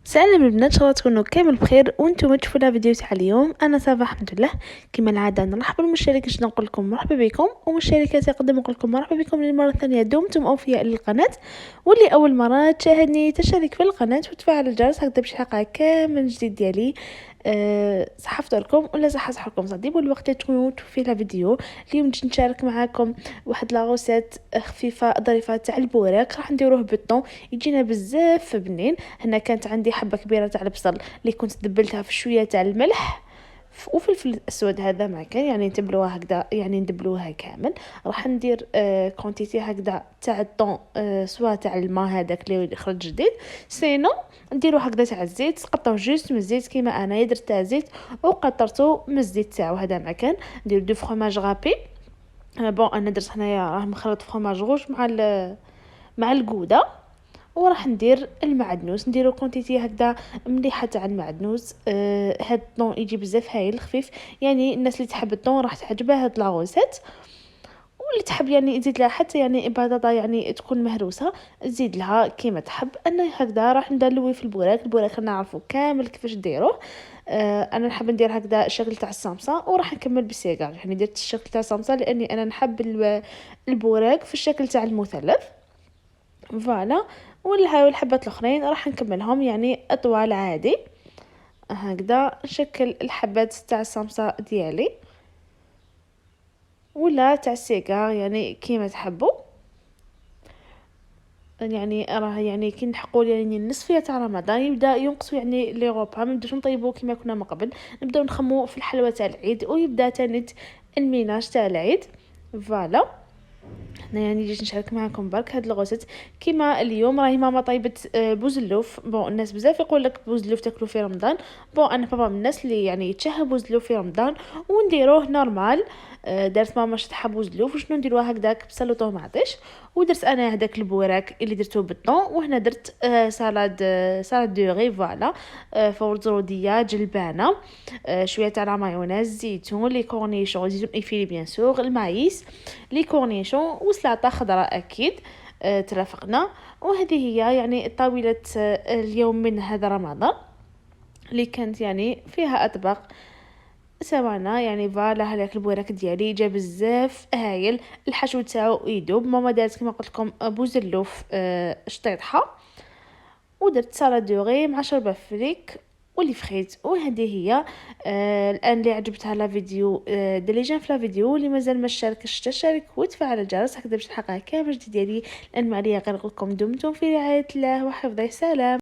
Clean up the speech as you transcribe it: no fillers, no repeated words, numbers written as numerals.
سلام البنات، ان شاء الله تكونوا كامل بخير وانتم تشوفوا الفيديو تاع اليوم. انا صباح الحمد لله. كما العاده نرحب بالمشتركين، نقول لكم مرحبا بكم، ومشتركات يقدم نقول لكم مرحبا بكم للمره الثانيه. دمتم اوفياء للقناه، واللي اول مره تشاهدني تشترك في القناه وتفعل الجرس هكذا باش يلحقها كامل جديد ديالي. صحفت لكم ولا صح لكم صديق والوقت تكونوا في الفيديو. اليوم نجي نشارك معكم واحد لاغوسيت خفيفه ظريفه تاع البوراك، راح نديروه بالطون يجينا بزاف بنين. هنا كانت عندي حبه كبيره تاع البصل اللي كنت دبلتها في شويه تاع الملح وفلفل اسود. هذا ما كان يعني ندبلوها هكذا، يعني ندبلوها كامل. راح ندير كونتيتي هكذا تاع الطون، سواء تاع الماء هذاك اللي يخرج جديد، سينو نديرو هكذا تاع الزيت. قطعو جوست من الزيت كيما انا درت تاع زيت وقطرته من الزيت تاعو. هذا ما كان ندير دو فرماج غابي. بون انا درت هنايا راه مخلط فرماج روج مع الجوده. وراح ندير المعدنوس، نديرو كونتيتي هكذا مليحه تاع المعدنوس. هاد الطون يجي بزاف هايل خفيف، يعني الناس اللي تحب الطون راح تعجبها هاد لاغوسيت. واللي تحب يعني تزيد لها حتى يعني بطاطا يعني تكون مهروسه، تزيد لها كيما تحب. انا هكذا راح ندلوي في البوراك نعرفوا كامل كيفاش ديروه. انا نحب ندير هكذا الشكل تاع الصمصه، وراح نكمل بالسيجار. يعني درت الشكل تاع الصمصه لاني انا نحب البوراك في الشكل تاع المثلث. فوالا. والحبات الاخرين راح نكملهم يعني اطوال عادي. هكذا نشكل الحبات تاع الصمصه ديالي ولا تاع السيجار يعني كيما تحبوا. يعني راه يعني كي نحقوا يعني النصفيه تاع رمضان يبدا ينقصوا يعني لي غوبا، ما نبداوش نطيبوا كيما كنا من قبل، نبداو نخمو في الحلوى تاع العيد ويبدا تاني الميناج تاع العيد. فوالا. انا يعني جيت نشارك معكم برك هاد الغوصات. كيما اليوم راهي ماما طيبت بوزلوف. بون الناس بزاف يقول لك بوزلوف تاكلو في رمضان. بون انا بابا من الناس اللي يعني يتشهى بوزلوف في رمضان ونديروه نورمال. دارت ماما شطحه بوزلوف وشنو نديروها هكذاك بصل وطوماطيش. ودرت انا هذاك البوراك اللي درتو بالطون. وهنا درت سالاد دوغي. فوالا. فور زروديه جلبانه، شويه تاع لا مايونيز، زيتون، لي كورنيشون، زيتون ايفيلي بيان سور، المايس، لي كورنيشون وسلطه خضراء اكيد. ترافقنا. وهذه هي يعني طاوله اليوم من هذا رمضان اللي كانت يعني فيها اطباق سوانا. يعني فوالا هذاك البوراك ديالي جا بزاف هايل. الحشو تاعو يدوب. ماما دارت كما قلت لكم بوزلوف شطيطها، ودرت سالاد دوغي مع شوربه فريك واللي فخيت. وهذه هي. الان اللي عجبتها لا فيديو ديري جيم في لا فيديو، اللي مازال ما شاركش تشارك وتفعل الجرس هكذا باش تلحقها كامل جديد ديالي. لان ما عليا غير نقول لكم دمتم في رعايه الله وحفظه. سلام.